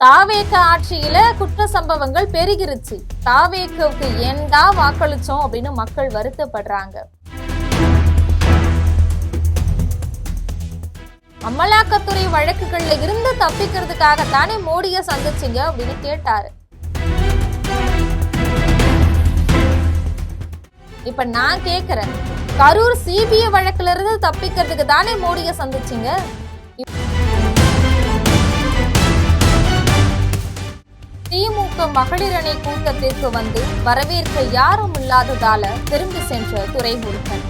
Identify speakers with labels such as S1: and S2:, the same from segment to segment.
S1: தாவேக ஆட்சியில குற்ற சம்பவங்கள் பெருகிருச்சு. தாவேகவுக்கு ஏன்டா வாக்களிச்சோம் அப்படின்னு மக்கள் வருத்தப்படுறாங்க. அமலாக்கத்துறை வழக்குகள்ல இருந்து தப்பிக்கிறதுக்காகத்தானே மோடியை சந்திச்சீங்க அப்படின்னு கேட்டாரு. இப்ப நான் கேக்குறேன், கரூர் சிபிஐ வழக்குல இருந்து தப்பிக்கிறதுக்கு தானே மோடியை சந்திச்சீங்க? திமுக மகளிர் அணி கூட்டத்திற்கு வந்து வரவேற்க யாரும் இல்லாததால திரும்பி சென்ற துரைமுருகன்.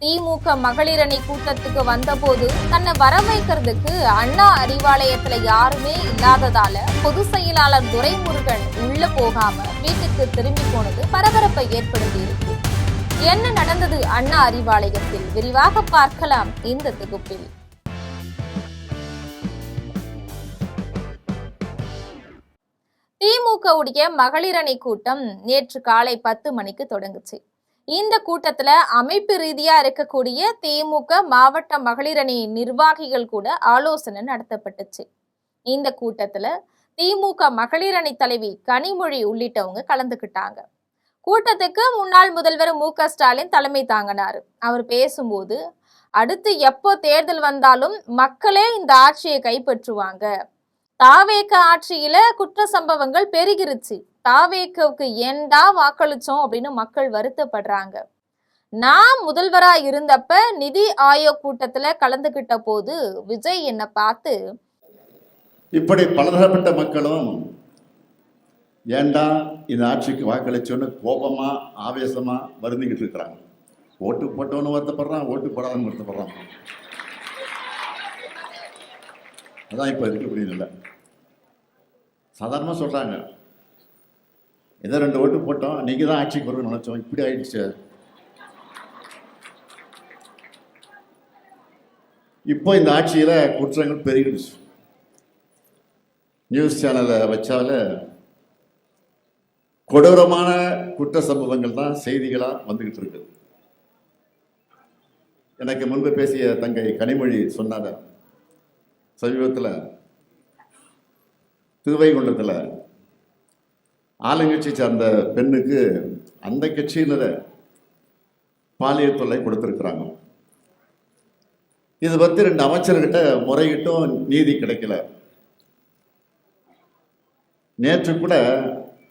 S1: திமுக மகளிர் அணி கூட்டத்துக்கு வந்தபோது தன்னை வரவைக்கிறதுக்கு அண்ணா அறிவாலயத்துல யாருமே இல்லாததால பொதுச் செயலாளர் துரைமுருகன் உள்ள போகாம வீட்டுக்கு திரும்பி போனது பரபரப்பை ஏற்படுத்தி இருக்கு. என்ன நடந்தது அண்ணா அறிவாலயத்தில்? விரிவாக பார்க்கலாம் இந்த தொகுப்பில். திமுகவுடைய மகளிர் அணி கூட்டம் நேற்று காலை 10 மணிக்கு தொடங்குச்சு. இந்த கூட்டத்துல அமைப்பு ரீதியா இருக்கக்கூடிய திமுக மாவட்ட மகளிர் அணி நிர்வாகிகள் கூட ஆலோசனை நடத்தப்பட்டுச்சு. இந்த கூட்டத்துல திமுக மகளிர் அணி தலைவி கனிமொழி உள்ளிட்டவங்க கலந்துக்கிட்டாங்க. கூட்டத்துக்கு முன்னாள் முதல்வர் மு.க. ஸ்டாலின் தலைமை தாங்கினாரு. அவர் பேசும்போது, அடுத்து எப்போ தேர்தல் வந்தாலும் மக்களே இந்த ஆட்சியை கைப்பற்றுவாங்க. தாவேக ஆட்சியில குற்ற சம்பவங்கள் பெருகிருச்சு. தாவேகவுக்கு ஏன்டா வாக்களிச்சோம் அப்படின்னு மக்கள் வருத்தப்படுறாங்க. நான் முதல்வரா இருந்தப்ப நிதி ஆயோக் கூட்டத்துல கலந்துகிட்ட போது விஜய் என்ன பார்த்து,
S2: இப்படி பலதரப்பட்ட மக்களும் ஏண்டா இந்த ஆட்சிக்கு வாக்களிச்சோன்னு கோபமா ஆவேசமா வருந்திக்கிட்டு இருக்கிறாங்க. ஓட்டு போட்டவனு வருத்தப்படுறான், ஓட்டு போடாதவனு வருத்தப்படுறான். அதான் இப்போ இருக்கக்கூடிய இல்லை. சாதாரணமாக சொல்கிறாங்க, ஏதோ 2 ஓட்டு போட்டோம், நீங்கள் தான் ஆட்சிக்கு வரும்னு நினச்சோம், இப்படி ஆயிடுச்சு. இப்போ இந்த ஆட்சியில் குற்றங்கள் பெருகிடுச்சு. நியூஸ் சேனலை வச்சால கொடூரமான குற்ற சம்பவங்கள் தான் செய்திகளாக வந்துக்கிட்டு இருக்கு. எனக்கு முன்பு பேசிய தங்கை கனிமொழி சொன்னாங்க, சமீபத்தில் திருவைகுண்டத்தில் ஆளுங்கட்சி சார்ந்த பெண்ணுக்கு அந்த கட்சியினரை பாலியல் தொல்லை கொடுத்துருக்குறாங்க. இது பற்றி 2 அமைச்சர்கிட்ட முறையிட்டும் நீதி கிடைக்கல. நேற்று கூட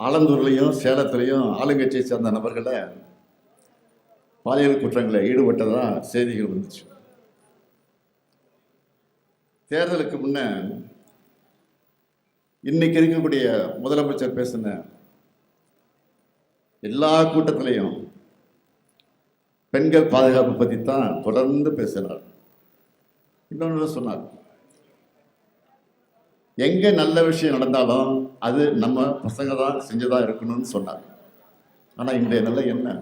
S2: ஆலந்தூர்லையும் சேலத்திலையும் ஆளுங்கட்சியை சேர்ந்த நபர்களை பாலியல் குற்றங்களில் ஈடுபட்டதான் செய்திகள் வந்துச்சு. தேர்தலுக்கு முன்ன இன்னைக்கு இருக்கக்கூடிய முதலமைச்சர் பேசின எல்லா கூட்டத்திலையும் பெண்கள் பாதுகாப்பு பற்றி தான் தொடர்ந்து பேசினார். இன்னொன்று சொன்னார், எங்க நல்ல விஷயம் நடந்தாலும் அது நம்ம பசங்க தான் செஞ்சதா இருக்கணும்னு சொன்னார். ஆனா இன்றைய நிலை என்ன?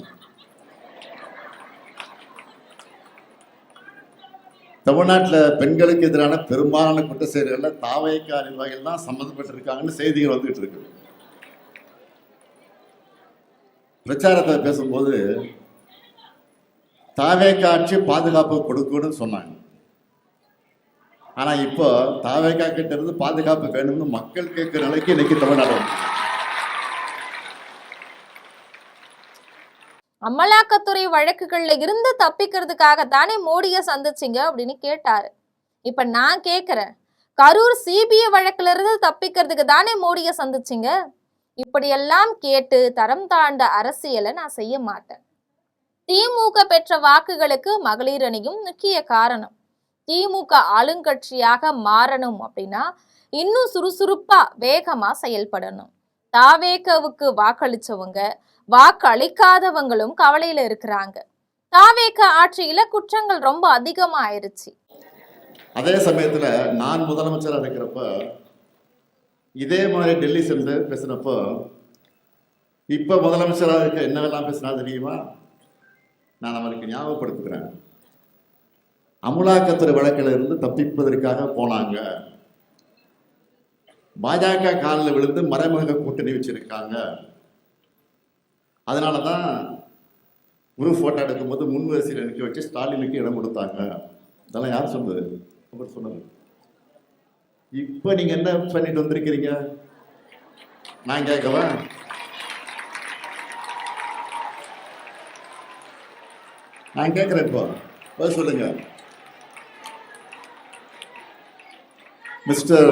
S2: தமிழ்நாட்டில் பெண்களுக்கு எதிரான பெரும்பாலான குற்ற செயல்களில் தாவேக நிர்வாகிகள் தான் சம்மந்தப்பட்டிருக்காங்கன்னு செய்திகள் வந்துகிட்டு இருக்கு. பிரச்சாரத்தை பேசும்போது தாவேக ஆட்சி பாதுகாப்பு கொடுக்கணும்னு சொன்னாங்க. ஆனா இப்போ தாவேக கிட்ட இருந்து பாதுகாப்பு வேணும்னு மக்கள் கேட்கிற நிலைக்கு இன்னைக்கு தமிழ்நாடு.
S1: அமலாக்கத்துறை வழக்குகள்ல இருந்து தப்பிக்கிறதுக்காகத்தானே மோடியை சந்திச்சீங்க அப்படின்னு கேட்டாரு. இப்ப நான் கேக்குறேன், கரூர் சிபிஐ வழக்குல இருந்து தப்பிக்கிறதுக்கு தானே மோடியை சந்திச்சீங்க? இப்படியெல்லாம் கேட்டு தரம் தாண்ட அரசியலை நான் செய்ய மாட்டேன். திமுக பெற்ற வாக்குகளுக்கு மகளிர் அணியும் முக்கிய காரணம். திமுக ஆளுங்கட்சியாக மாறணும் அப்படின்னா இன்னும் சுறுசுறுப்பா வேகமா செயல்படணும். தாவேகவுக்கு வாக்களிச்சவங்க வாக்கு அளிக்காதவங்களும் கவலையில இருக்கிறாங்க. தாவேக ஆட்சியில குற்றங்கள் ரொம்ப அதிகமா ஆயிருச்சு.
S2: அதே சமயத்துல நான் முதலமைச்சராக இருக்கிறப்ப இதே மாதிரி டெல்லி சென்று பேசினப்போ இப்ப முதலமைச்சராக இருக்க என்னவெல்லாம் பேசினா தெரியுமா? நான் அவருக்கு ஞாபகப்படுத்துகிறேன். அமலாக்கத்துறை வழக்கில் இருந்து தப்பிப்பதற்காக போனாங்க, பாஜக காலில் விழுந்து மறைமுக கூட்டணி வச்சிருக்காங்க. அதனாலதான் குரூப் போட்டோ எடுக்கும்போது முன்வரிசையில் நிற்க வச்சு ஸ்டாலினுக்கு இடம் கொடுத்தாங்க. இதெல்லாம் யார் சொன்னது? அவர் சொன்னது. இப்ப நீங்க என்ன பண்ணிட்டு வந்திருக்கிறீங்க? நான் கேட்கவா? நான் கேட்கிறேன். இப்போ பதில் சொல்லுங்க. மிஸ்டர்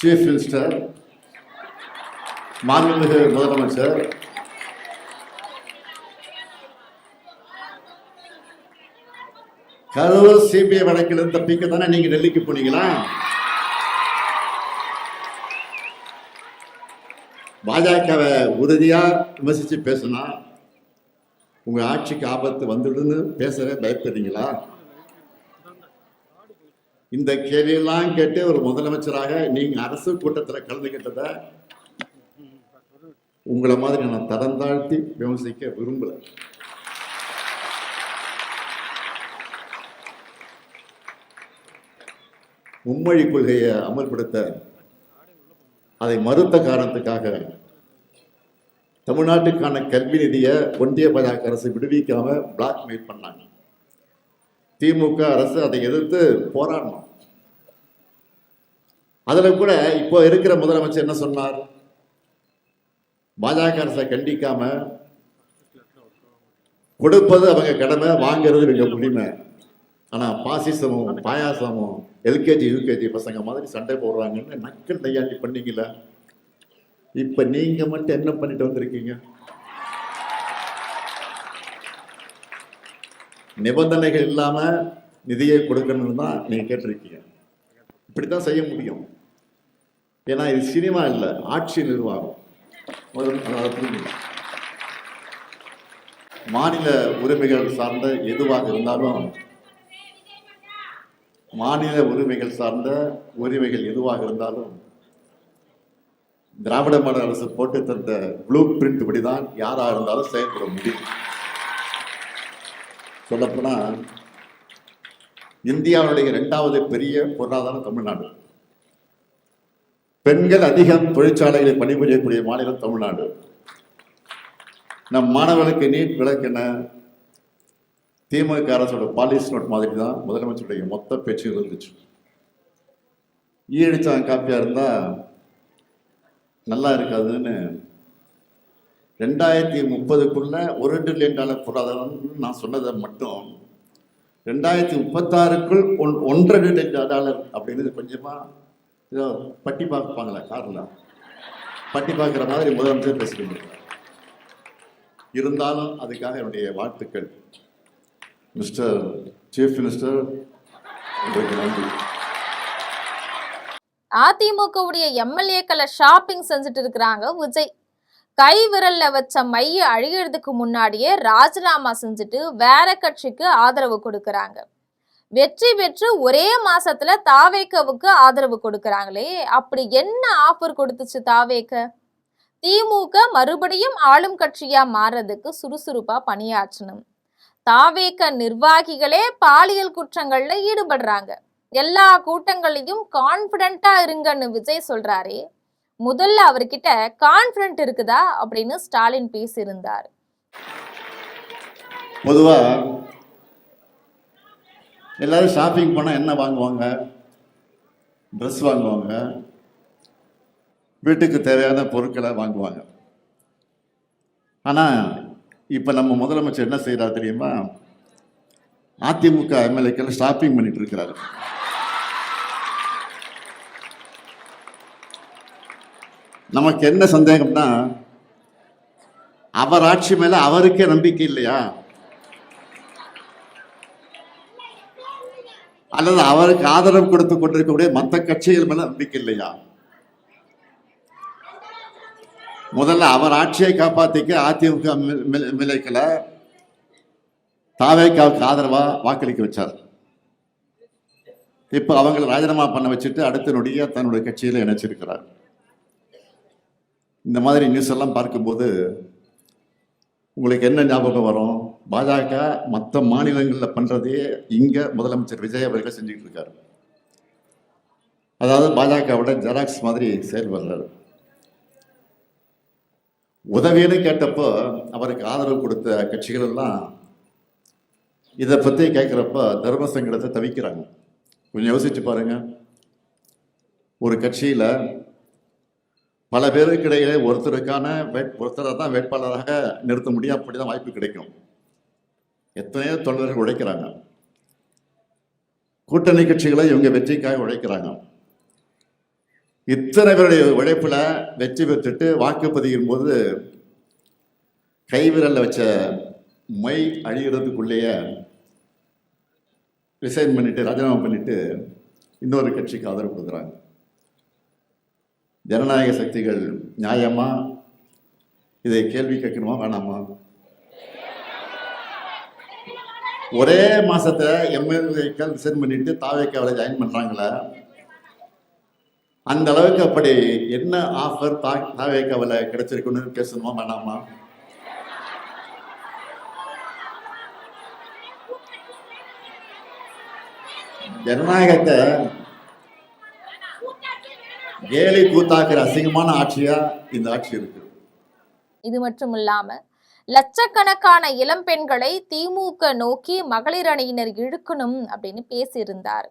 S2: சீஃப் மினிஸ்டர், மாண்புமிகு முதலமைச்சர், கரூர் சிபிஐ வழக்கிலிருந்து தப்பிக்க தானே நீங்க டெல்லிக்கு போனீங்களா? பாஜகவை உறுதியா விமர்சிச்சு பேசினா உங்க ஆட்சிக்கு ஆபத்து வந்துடுன்னு பேசவே பயப்படுறீங்களா? இந்த கேள்வியெல்லாம் கேட்டு ஒரு முதலமைச்சராக நீங்க அரசு கூட்டத்தில் கலந்துகிட்டத உங்களை மாதிரி நான் தரம் தாழ்த்தி விமர்சிக்க விரும்பல. மும்மொழி கொள்கையை அமல்படுத்த அதை மறுத்த காரணத்துக்காக தமிழ்நாட்டுக்கான கல்வி நிதியை ஒன்றிய பாஜக அரசு விடுவிக்காம பிளாக்மெயில் பண்ணாங்க. திமுக அரசு அதை எதிர்த்து போராடணும். அதுல கூட இப்போ இருக்கிற முதலமைச்சர் என்ன சொன்னார்? பாஜக அரசை கண்டிக்காம கொடுப்பது அவங்க கடமை, வாங்கிறது இவங்க உரிமை. ஆனா பாசிசமும் பாயாசமும் எல்கேஜி யூகேஜி பசங்க மாதிரி சண்டை போடுறாங்கன்னு நக்கல் நையாண்டி பண்ணீங்கள. இப்ப நீங்க மட்டும் என்ன பண்ணிட்டு வந்திருக்கீங்க? நிபந்தனைகள் இல்லாம நிதியை கொடுக்கணும்னு தான் நீங்க கேட்டிருக்கீங்க. இப்படித்தான் செய்ய முடியும். ஏன்னா இது சினிமா இல்லை, ஆட்சி நிர்வாகம். மாநில உரிமைகள் சார்ந்த எதுவாக இருந்தாலும் திராவிட மாடல் அரசு போட்டு தந்த ப்ளூ பிரிண்ட் இப்படிதான் யாரா இருந்தாலும் செயல்பட முடியும். சொல்லப்போனா இந்தியாவுடைய 2வது பெரிய பொருளாதாரம் தமிழ்நாடு. பெண்கள் அதிகம் தொழிற்சாலைகளில் பணிபுரியக்கூடிய மாநிலம் தமிழ்நாடு. நம் மாணவர்களுக்கு நீட் விலக்கென திமுக அரசோட பாலிசி நோட் மாதிரி தான் முதலமைச்சருடைய மொத்த பேச்சு இருந்துச்சு. ஈழச்சான் காப்பியா இருந்தா நல்லா இருக்காதுன்னு 2030க்குள்ள $1 டிரில்லியன் பொருளாதாரம் நான் சொன்னதை மட்டும் 2036க்குள் $1.5 டிரில்லியன் அப்படின்னு கொஞ்சமா ஏதோ பட்டி பார்ப்பாங்களே காரில் பட்டி பார்க்குற மாதிரி முதலமைச்சர் பேசிட்டு இருந்தாலும் அதுக்காக என்னுடைய வாழ்த்துக்கள். மிஸ்டர் சீஃப் மினிஸ்டர், நன்றி.
S1: அதிமுகவுடைய எம்எல்ஏக்களை ஷாப்பிங் செஞ்சுட்டு இருக்கிறாங்க விஜய். கை விரல்ல வச்ச மைய அழியறதுக்கு முன்னாடியே ராஜினாமா செஞ்சுட்டு வேற கட்சிக்கு ஆதரவு கொடுக்கறாங்க. வெற்றி பெற்று ஒரே மாசத்துல தாவேக்கவுக்கு ஆதரவு கொடுக்கறாங்களே, அப்படி என்ன ஆஃபர் கொடுத்துச்சு தாவேக்க? திமுக மறுபடியும் ஆளும் கட்சியா மாறதுக்கு சுறுசுறுப்பா பணியாற்றணும். தாவேக்க நிர்வாகிகளே பாலியல் குற்றங்கள்ல ஈடுபடுறாங்க. எல்லா கூட்டங்களையும் கான்பிடண்டா இருங்கன்னு விஜய் சொல்றாரே, முதல்ல அவர்கிட்ட கான்பிடன்ட் இருக்குதா அப்படின்னு ஸ்டாலின் பேசியிருந்தார்.
S2: பொதுவா எல்லாரும் ஷாப்பிங் போனா என்ன வாங்குவாங்க? ட்ரெஸ் வாங்குவாங்க, வீட்டுக்கு தேவையான பொருட்களை வாங்குவாங்க. ஆனா இப்ப நம்ம முதலமைச்சர் என்ன செய்யறாரு தெரியுமா? அதிமுக எம்எல்ஏக்கள் ஷாப்பிங் பண்ணிட்டு இருக்கிறாரு. நமக்கு என்ன சந்தேகம்னா, அவர் ஆட்சி மேல அவருக்கே நம்பிக்கை இல்லையா? அல்லது அவருக்கு ஆதரவு கொடுத்து கொண்டிருக்கக்கூடிய மற்ற கட்சிகள் மேல நம்பிக்கை இல்லையா? முதல்ல அவர் ஆட்சியை காப்பாத்திக்க அதிமுக எம்எல்ஏக்களை தாவேக்காவுக்கு ஆதரவா வாக்களிக்க வச்சார். இப்ப அவங்களை ராஜினாமா பண்ண வச்சுட்டு அடுத்த நொடியா தன்னுடைய கட்சியில இணைச்சிருக்கிறார். இந்த மாதிரி நியூஸ் எல்லாம் பார்க்கும்போது உங்களுக்கு என்ன ஞாபகம் வரும்? பாஜக மற்ற மாநிலங்களில் பண்றதே இங்க முதலமைச்சர் விஜய் அவர்கள் செஞ்சுட்டு இருக்காரு. அதாவது பாஜகவோட ஜெராக்ஸ் மாதிரி செயல்படுறாரு. உதவின்னு கேட்டப்போ அவருக்கு ஆதரவு கொடுத்த கட்சிகள் எல்லாம் இதை பற்றி கேட்குறப்ப தர்ம சங்கடத்தை தவிக்கிறாங்க. கொஞ்சம் யோசிச்சு பாருங்க. ஒரு கட்சியில் பல பேருக்கு இடையே ஒருத்தரை தான் வேட்பாளராக நிறுத்த முடியும். அப்படிதான் வாய்ப்பு கிடைக்கும். எத்தனையோ தொண்டர்கள் உழைக்கிறாங்க. கூட்டணி கட்சிகளை இவங்க வெற்றிக்காக உழைக்கிறாங்க. இத்தனை பேருடைய உழைப்புல வெற்றி பெற்றுட்டு வாக்குப்பதிவின் போது கைவிரல்ல வச்ச மை அழிகிறதுக்குள்ளேயே ரிசைன் பண்ணிட்டு ராஜினாமா பண்ணிட்டு இன்னொரு கட்சிக்கு ஆதரவு கொடுக்குறாங்க. ஜனநாயக சக்திகள் நியாயமா இதை கேள்வி கேட்கணுமா வேணாமா? ஒரே மாசத்தை எம்எல்ஏக்கள் ரிசைன் பண்ணிட்டு தாவேக்காவில் ஜாயின் பண்றாங்களே, அந்த அளவுக்கு அப்படி என்ன ஆஃபர் தாவேக்காவில் கிடைச்சிருக்குன்னு பேசணுமா வேணாமா? ஜனநாயகத்தை கேலி கூத்தாக்குற அசிங்கமான ஆட்சியா இந்த ஆட்சி இருக்கு.
S1: இது மட்டும் இல்லாம லட்சக்கணக்கான இளம் பெண்களை திமுக நோக்கி மகளிர் அணியினர் இழுக்கணும் அப்படின்னு பேசியிருந்தார்.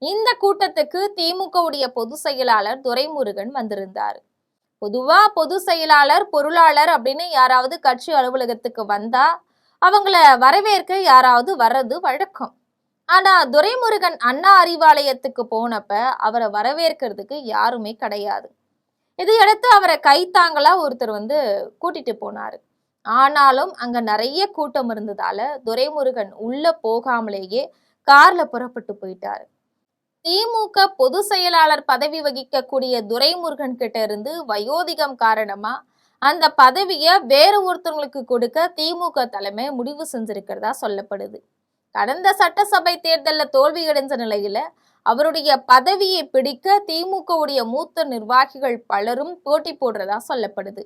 S1: இந்த கூட்டத்துக்கு திமுகவுடைய பொதுச் செயலாளர் துரைமுருகன் வந்திருந்தார். பொதுவா பொதுச் செயலாளர், பொருளாளர் அப்படின்னு யாராவது கட்சி அலுவலகத்துக்கு வந்தா அவங்கள வரவேற்க யாராவது வர்றது வழக்கம். ஆனா துரைமுருகன் அண்ணா அறிவாலயத்துக்கு போனப்ப அவரை வரவேற்கிறதுக்கு யாருமே கிடையாது. இதையடுத்து அவரை கைத்தாங்களா ஒருத்தர் கூட்டிட்டு போனாரு. ஆனாலும் அங்க நிறைய கூட்டம் இருந்ததால துரைமுருகன் உள்ள போகாமலேயே கார்ல புறப்பட்டு போயிட்டாரு. திமுக பொதுச் செயலாளர் பதவி வகிக்கக்கூடிய துரைமுருகன் கிட்ட இருந்து வயோதிகம் காரணமா அந்த பதவியை வேற ஒருத்தவங்களுக்கு கொடுக்க திமுக தலைமை முடிவு செஞ்சிருக்கிறதா சொல்லப்படுது. கடந்த சட்டசபை தேர்தலில் தோல்வியடைஞ்ச நிலையில அவருடைய பதவியை பிடிக்க திமுகவுடைய மூத்த நிர்வாகிகள் பலரும் போட்டி போடுறதா சொல்லப்படுது.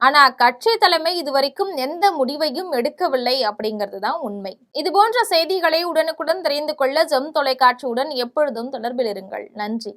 S1: ஆனா கட்சி தலைமை இதுவரைக்கும் எந்த முடிவையும் எடுக்கவில்லை அப்படிங்கிறது தான் உண்மை. இது போன்ற செய்திகளை உடனுக்குடன் தெரிந்து கொள்ள ஜெம் தொலைக்காட்சியுடன் எப்பொழுதும் தொடர்பில் இருங்கள். நன்றி.